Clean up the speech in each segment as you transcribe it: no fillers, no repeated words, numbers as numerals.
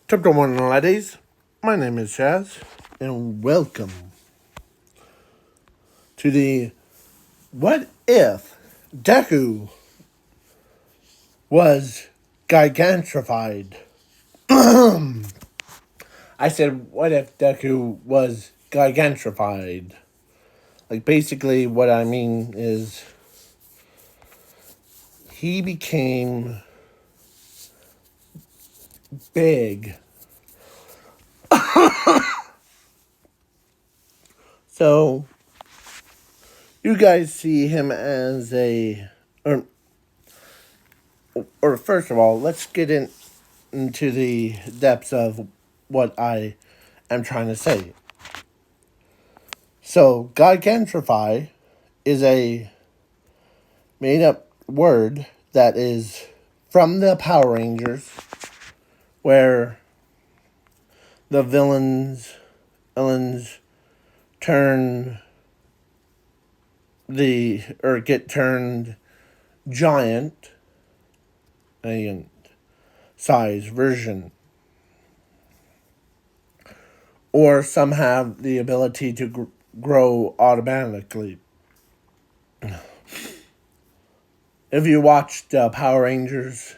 Top to one ladies, my name is Chaz, and welcome to the What If Deku was gigantified. I said, what if Deku was gigantified? Like, basically, what I mean is he became big. So, you guys see him as or first of all, let's get into the depths of what I am trying to say. So, gigantify is a made up word that is from the Power Rangers, where the villains turn get turned giant and size version, or some have the ability to grow automatically. If you watched Power Rangers,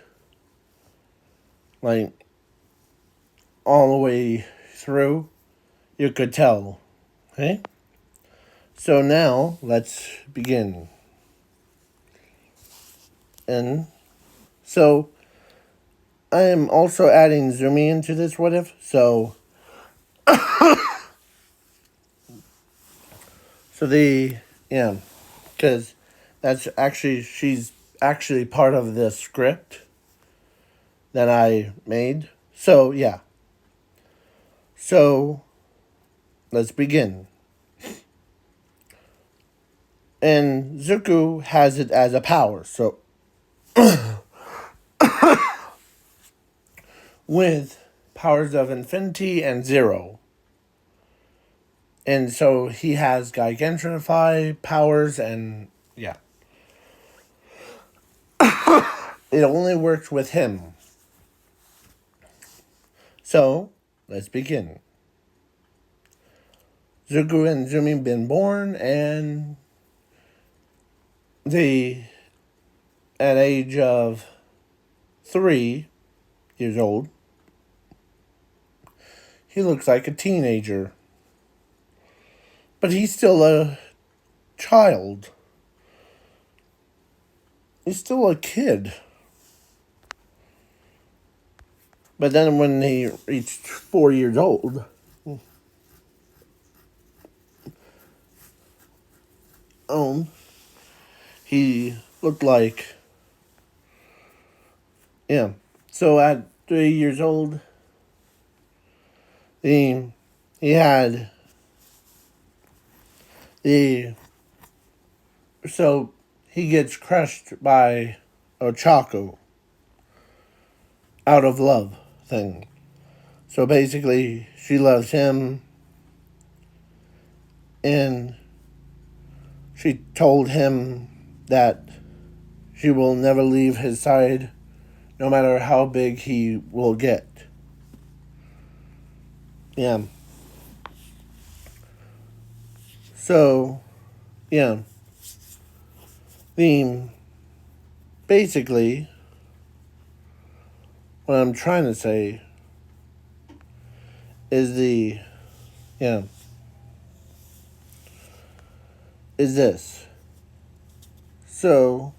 like, all the way through, you could tell. Okay? So now, let's begin. And so, I am also adding Zumi into this what if. So, because she's actually part of the script that I made. So, yeah. So, let's begin. And Zuko has it as a power. So, with powers of infinity and zero. And so he has gigantify powers and yeah. It only works with him. So, let's begin. Zuko and Zumi been born, and at age of 3 years old, he looks like a teenager. But he's still a child. He's still a kid. But then when he reached 4 years old, he looked like, yeah. So at 3 years old, he had so he gets crushed by a Chaco out of love thing. So basically, she loves him, and she told him that she will never leave his side, no matter how big he will get. Yeah. So, yeah. Basically, what I'm trying to say is is this. So,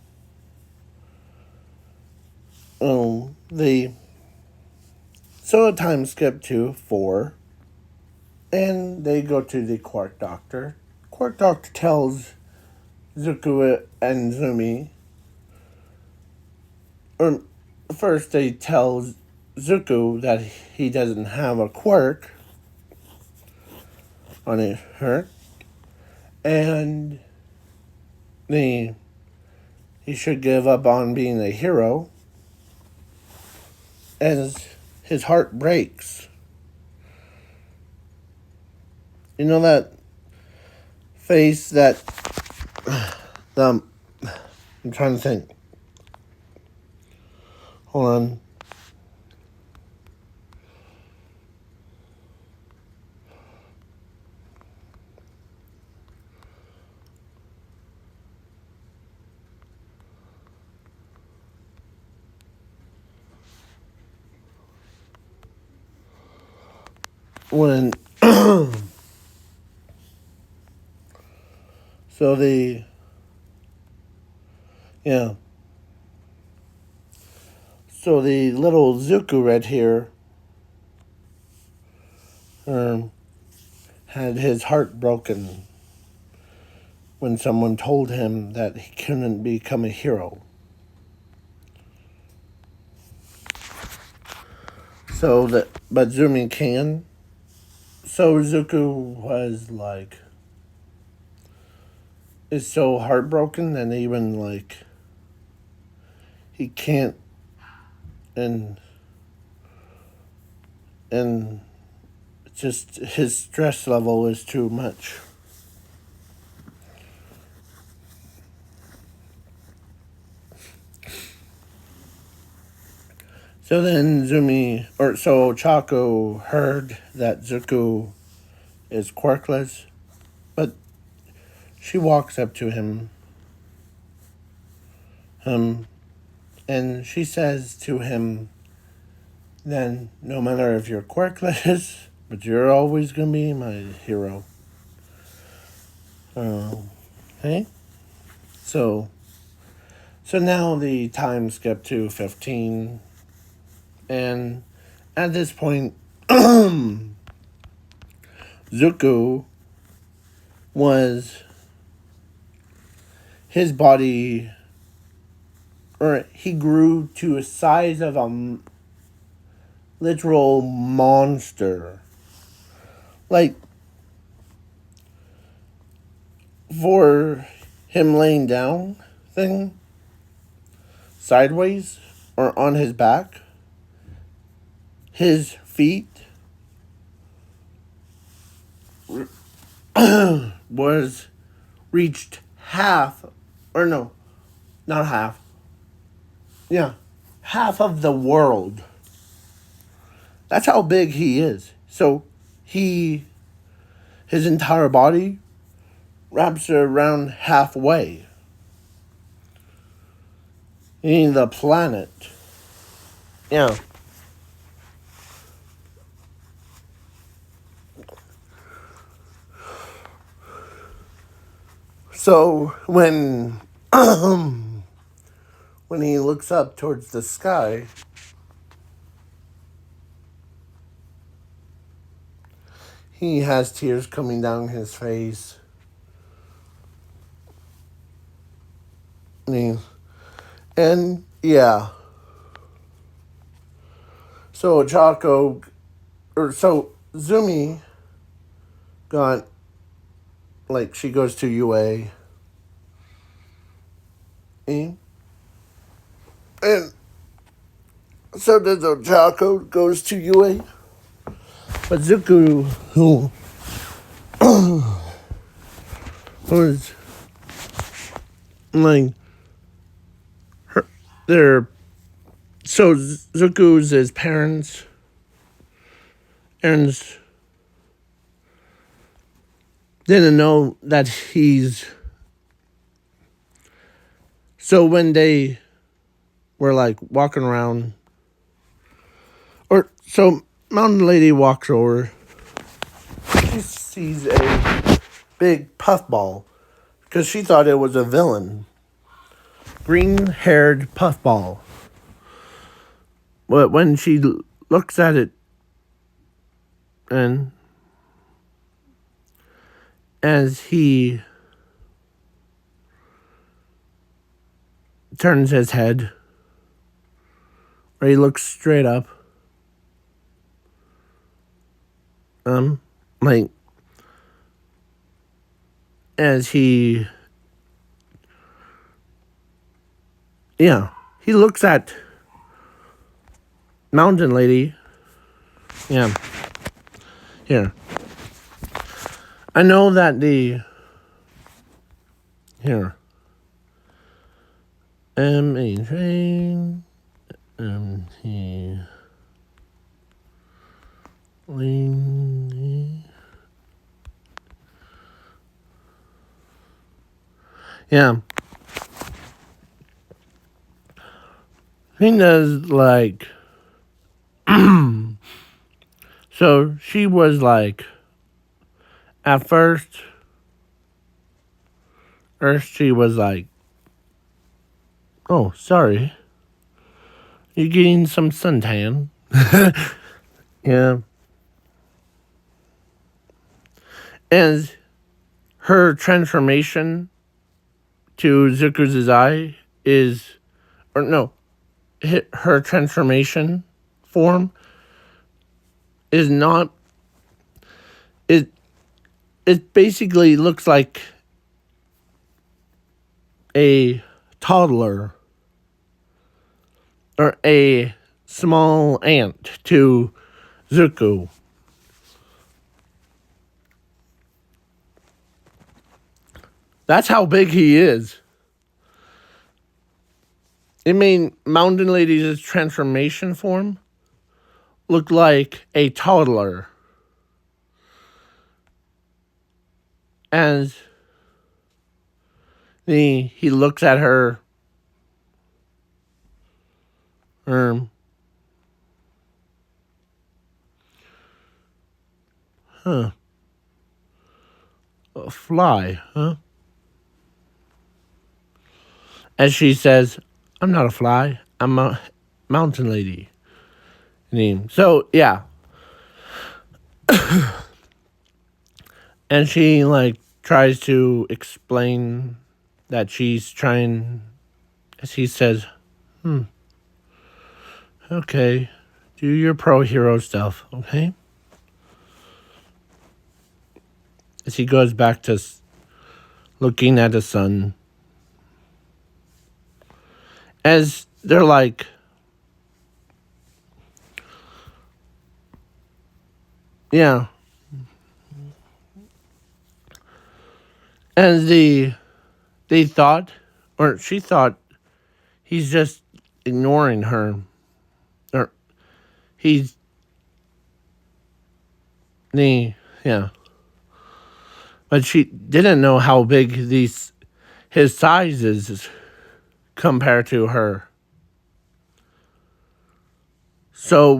a time skip to 4, and they go to the Quark Doctor. Quark Doctor tells Zuko and Zumi, or first they tell Zuko that he doesn't have a quirk on her, and he should give up on being a hero as his heart breaks. You know that face that I'm trying to think. Hold on. when so the yeah so the little Zuko right here um, had his heart broken when someone told him that he couldn't become a hero. So that, but Zumi can. So Zuko was like, is so heartbroken and even like he can't, and and just his stress level is too much. So then Chaco heard that Zuko is quirkless, but she walks up to him, and she says to him, then no matter if you're quirkless, but you're always gonna be my hero. Okay? So now the time skip to 15, and at this point, Zuko was his body, or he grew to a size of a literal monster. Like, for him laying down thing, sideways, or on his back, his feet was reached half, or no, not half. Yeah, half of the world. That's how big he is. So his entire body wraps around halfway in the planet. Yeah. So when when he looks up towards the sky, he has tears coming down his face. And yeah. So Zumi got, like, she goes to UA. And so does Ochako goes to UA. But Zuko, who was like her, so Zuko's his parents, and didn't know that he's. So when they were like walking around, or so Mountain Lady walks over, she sees a big puffball because she thought it was a villain. Green-haired puffball. But when she looks at it, and as he turns his head, or he looks straight up, like, as he looks at Mountain Lady. Yeah. Here. I know that here. A train. He. Yeah. He does, like, So she was like, at first she was like, oh, sorry. You're getting some suntan. Yeah. And her transformation to Zuko's eye is, or no, her transformation form is not, it basically looks like a toddler or a small ant to Zuko. That's how big he is. It made Mountain Lady's transformation form look like a toddler. And he looks at her. Huh. A fly, huh? And she says, I'm not a fly. I'm a mountain lady. So, yeah. And she, like, tries to explain that she's trying, as he says, okay, do your pro hero stuff, okay? As he goes back to looking at the sun. As they're like, yeah. And they thought, or she thought, he's just ignoring her. Or yeah. But she didn't know how big his size is compared to her. So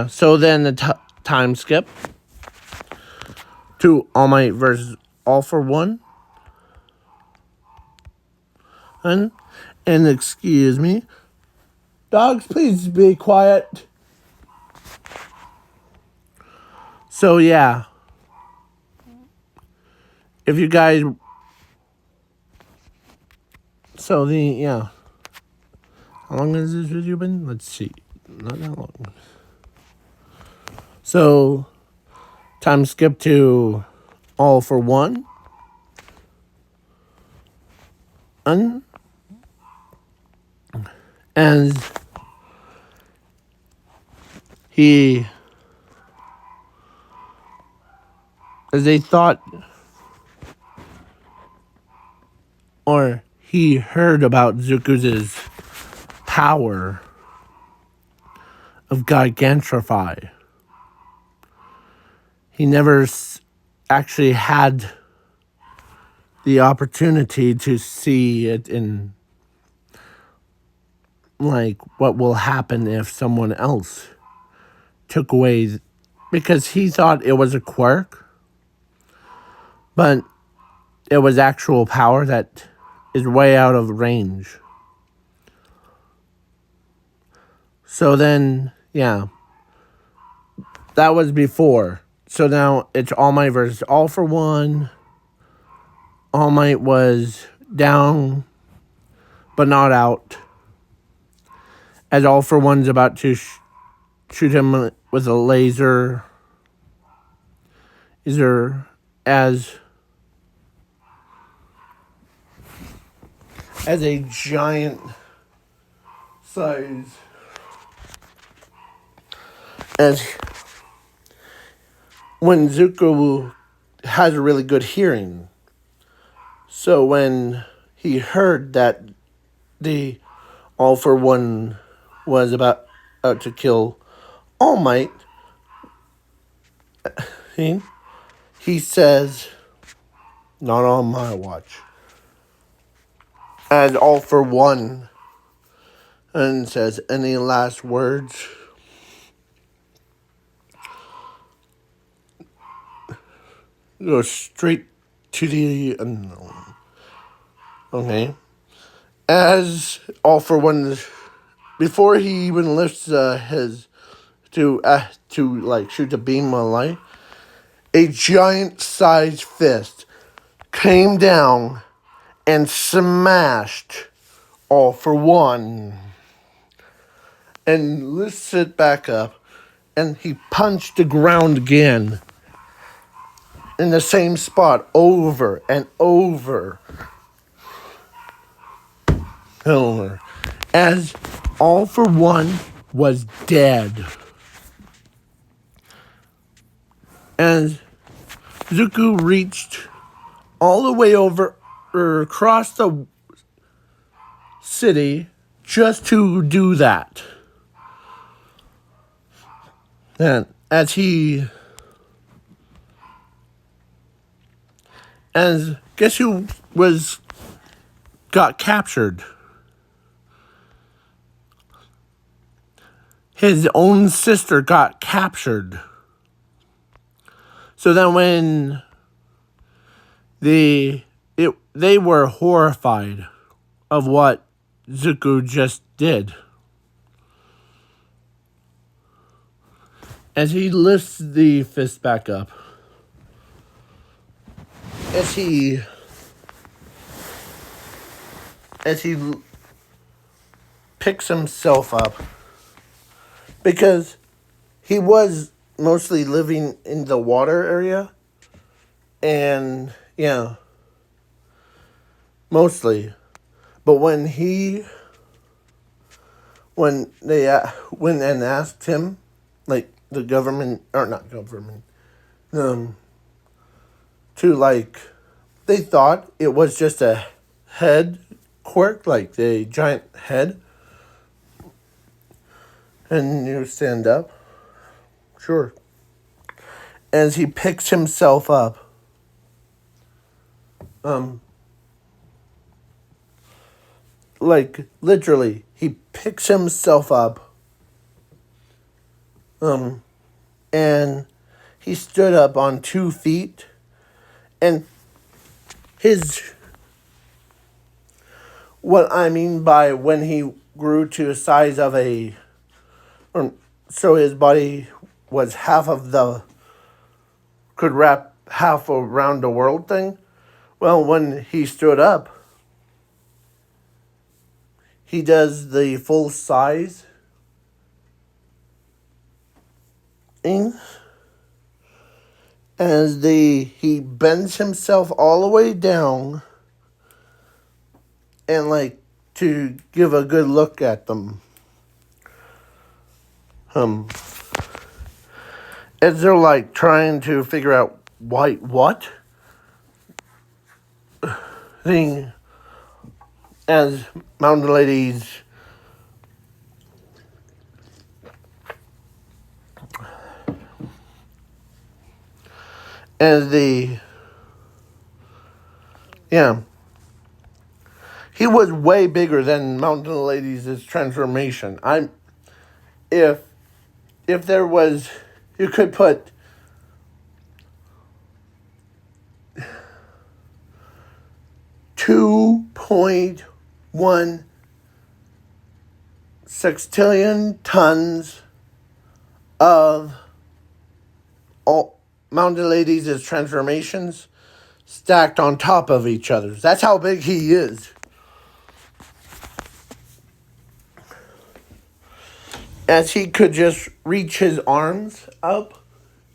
so then the time skip to All Might versus All for One. And excuse me, dogs, please be quiet. So yeah, if you guys, how long has this video been? Let's see, not that long. So time skip to All for One. And as they thought, or he heard about Zuko's power of gigantify. He never actually had the opportunity to see it in, like, what will happen if someone else took away, because he thought it was a quirk, but it was actual power that is way out of range. So then, yeah, that was before. So now it's All Might versus All for One. All Might was down, but not out. As All for One's about to shoot him with a laser. As a giant size. As when Zuko has a really good hearing. So when he heard that the All for One was about to kill All Might, he says, not on my watch. As All for One, and says, any last words? go straight to the unknown. Okay. As All for One, before he even lifts his to like shoot a beam of light, a giant-sized fist came down and smashed All for One, and lifts it back up, and he punched the ground again in the same spot over and over. As All for One was dead. And Zuko reached all the way over or across the city just to do that. And guess who got captured? His own sister got captured. So then when they were horrified of what Zuko just did. As he lifts the fist back up, as he picks himself up, because he was mostly living in the water area, and yeah, mostly. But when they went and asked him, like the government, or not government, to like, they thought it was just a head quirk, like the giant head. And you stand up. Sure. As he picks himself up. Like, literally, he picks himself up. And he stood up on 2 feet. And what I mean by when he grew to the size of so his body was could wrap half around the world thing. Well, when he stood up, he does the full size thing. As he bends himself all the way down and like to give a good look at them. As they're like trying to figure out what thing, as Mountain Ladies he was way bigger than Mountain Ladies' transformation. If there was, you could put 2.1 sextillion tons of all Mountain Ladies' transformations stacked on top of each other. That's how big he is. As he could just reach his arms up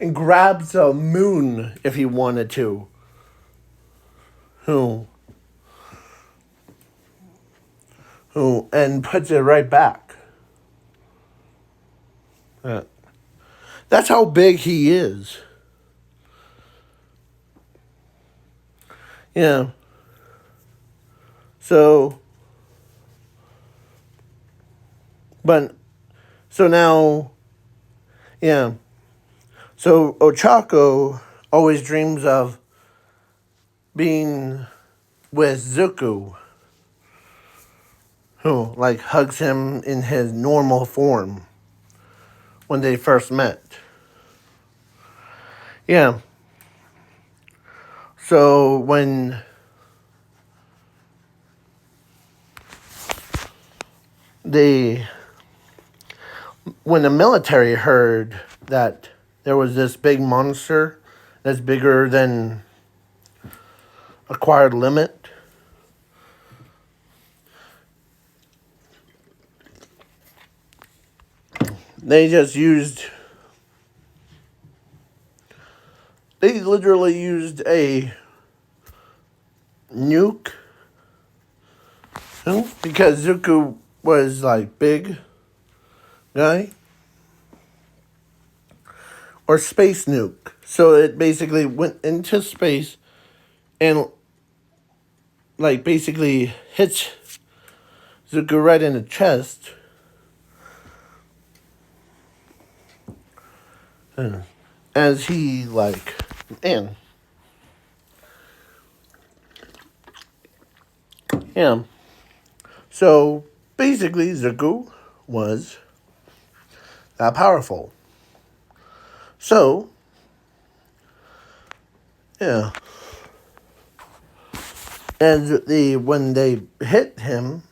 and grab the moon if he wanted to. And puts it right back. That's how big he is. Yeah. So now, yeah. So Ochako always dreams of being with Zuko, who like hugs him in his normal form when they first met. Yeah. So when the military heard that there was this big monster that's bigger than acquired limit, they literally used a nuke, because Zuko was like big guy, or space nuke. So it basically went into space and like basically hits Zuko right in the chest. As he like, man, yeah. So basically, Zuko was that powerful. So, yeah. And when they hit him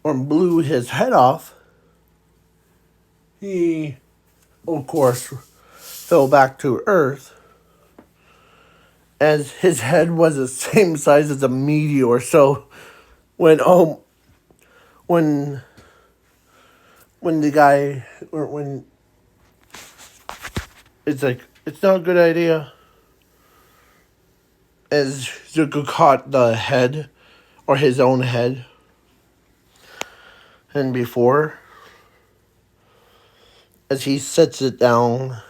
or blew his head off, he, of course, fell back to Earth, as his head was the same size as a meteor. So when when the guy, or when it's like, it's not a good idea, as Zuko caught the head, or his own head, and before, as he sets it down,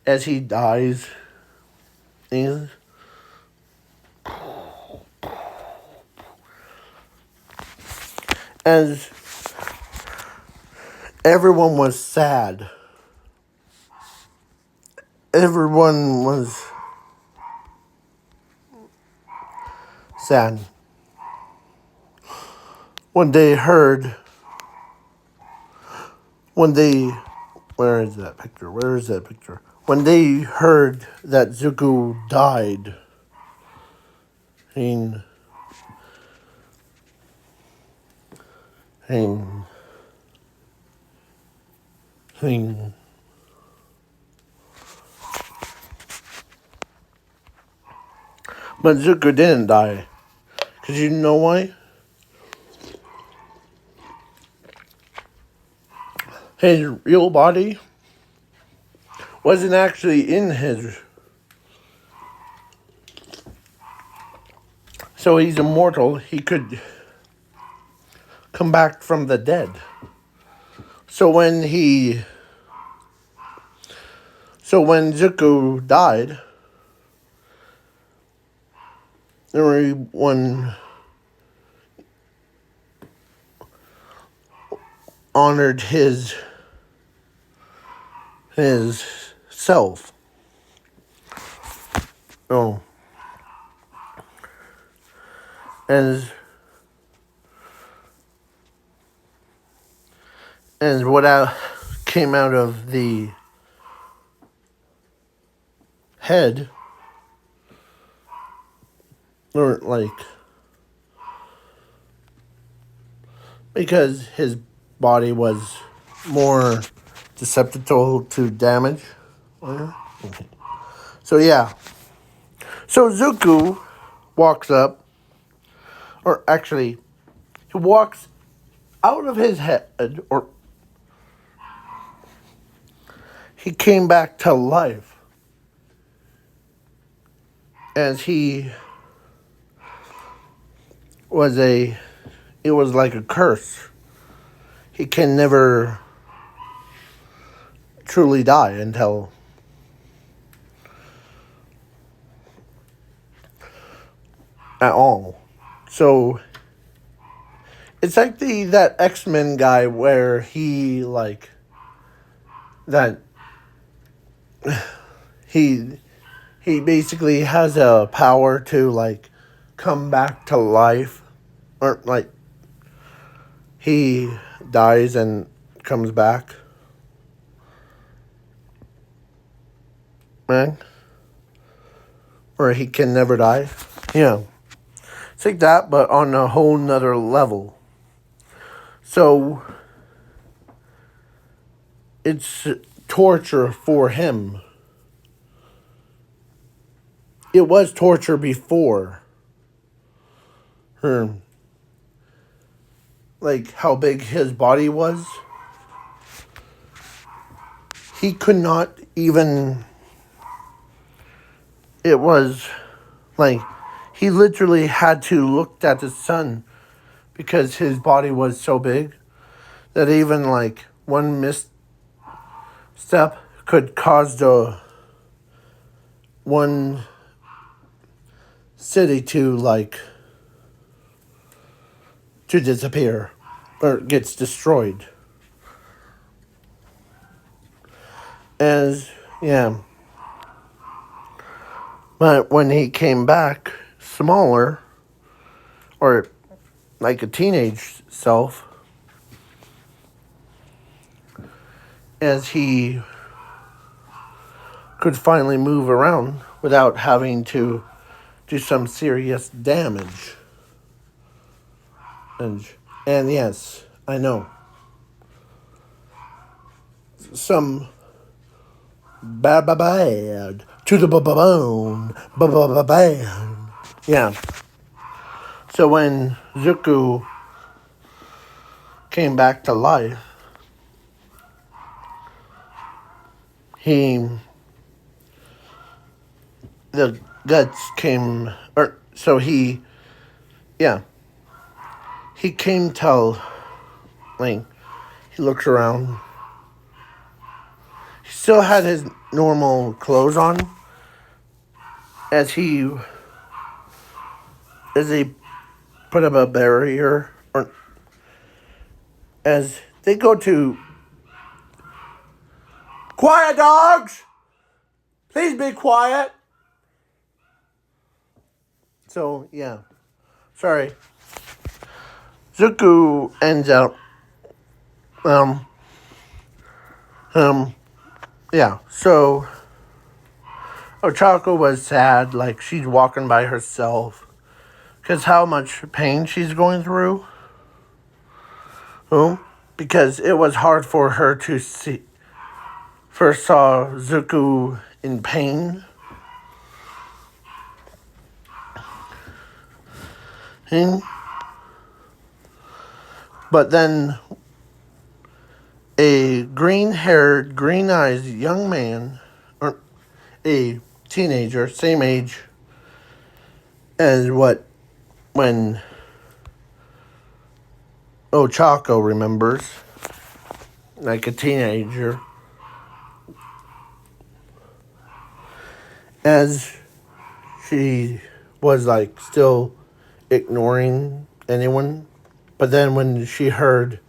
as he dies, and as everyone was sad. Everyone was sad when they heard, when they, where is that picture? Where is that picture? When they heard that Zuko died, and and and but Zuko didn't die. Because you know why? His real body wasn't actually in his. So he's immortal. He could come back from the dead. So when Zuko died, everyone honored his self. Oh. And what came out of the head, or like, because his body was more susceptible to damage. Okay. So yeah. So Zuko walks up, or actually, he walks out of his head, or he came back to life, as he was it was like a curse. He can never truly die until at all. So it's like that X-Men guy where he like that he basically has a power to like come back to life, or like he dies and comes back. man, or he can never die. Yeah, it's like that, but on a whole nother level. So it's torture for him. It was torture before. Like how big his body was. He could not even. It was like he literally had to look at the sun because his body was so big that even like one misstep could cause the one city to disappear or gets destroyed. As yeah. But when he came back smaller or like a teenage self, as he could finally move around without having to do some serious damage. And yes, I know. Some bad to the bone bad. Yeah. So when Zuko came back to life, the guts came, he came to, like, he looks around. He still had his normal clothes on as he put up a barrier, or as they go to, quiet dogs! Please be quiet! So, yeah. Sorry. Zuko ends up, yeah, so Ochako was sad, like she's walking by herself, because how much pain she's going through. Because it was hard for her to see, first saw Zuko in pain. But then a green-haired, green-eyed young man, or a teenager, same age as when Ochako remembers, like a teenager, as she was like still ignoring anyone. But then when she heard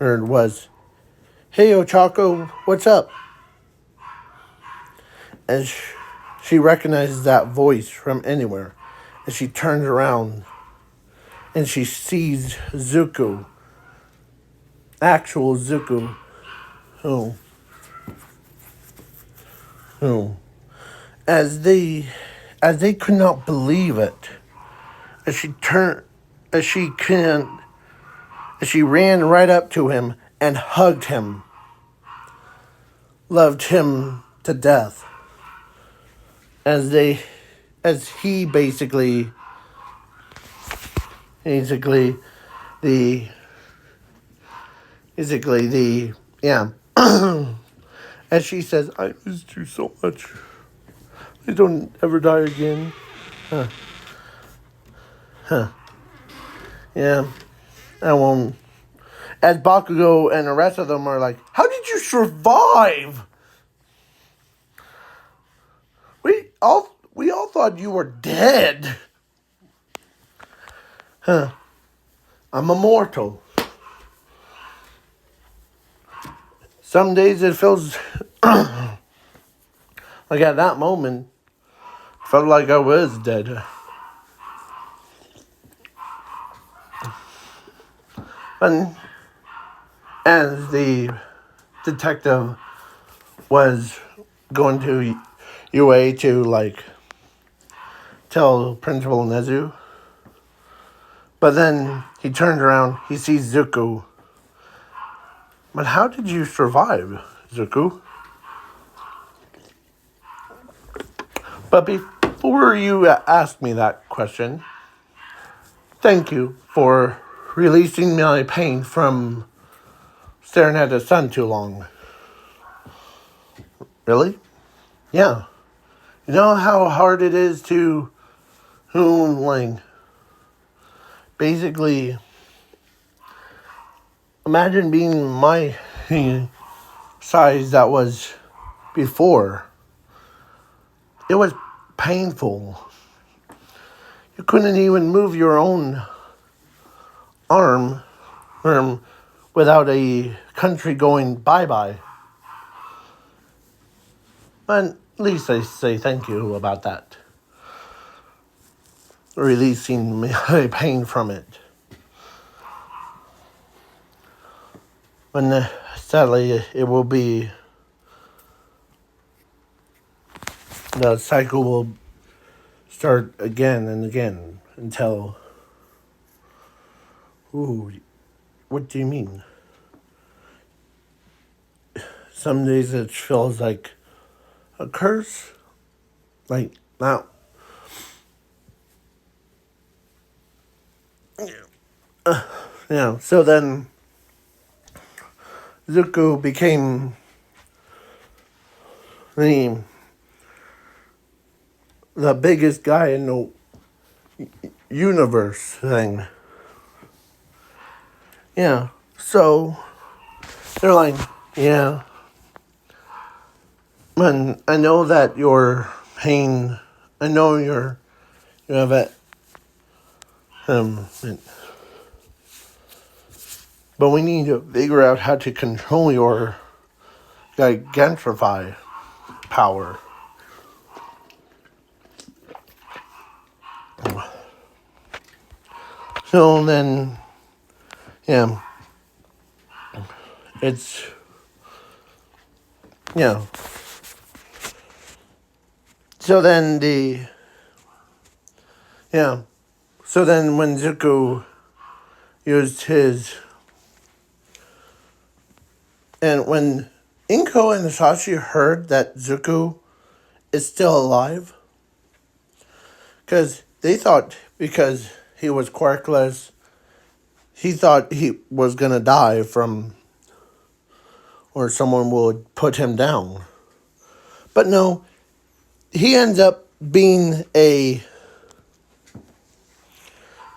was, "Hey Ochako, what's up?" And she recognizes that voice from anywhere. And she turns around and she sees Zuko. Actual Zuko. Who as they could not believe it. As she turned as she can as she ran right up to him and hugged him. Loved him to death. As he basically the yeah. As she says, "I missed you so much. Please don't ever die again." Yeah. I won't. As Bakugo and the rest of them are like, "How did you survive? We all thought you were dead." I'm immortal. Some days it feels like at that moment, felt like I was dead. And as the detective was going to UA to, like, tell Principal Nezu. But then he turns around, he sees Zuko. But how did you survive, Zuko? But before you ask me that question, thank you for releasing my pain from staring at the sun too long. Really? Yeah. You know how hard it is to, like, basically, imagine being my size that was before. It was painful. You couldn't even move your own arm without a country going bye-bye. But at least I say thank you about that. Releasing my pain from it. But sadly, it will be... the cycle will start again and again until... Ooh, what do you mean? Some days it feels like a curse. Like, now... yeah, so then... Zuko became the biggest guy in the universe thing. Yeah, so they're like, yeah, man, I know that your pain, I know you have it, but we need to figure out how to control your gigantify power. So then, yeah, it's, yeah. So then so then when Zuko used his, and when Inko and Sashi heard that Zuko is still alive, because they thought because he was quirkless, he thought he was going to die from, or someone would put him down. But no, he ends up being he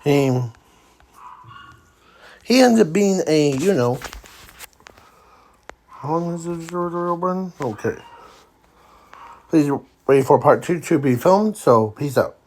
ends up being how long is this real burn? Okay. Please wait for part 2 to be filmed, so peace out.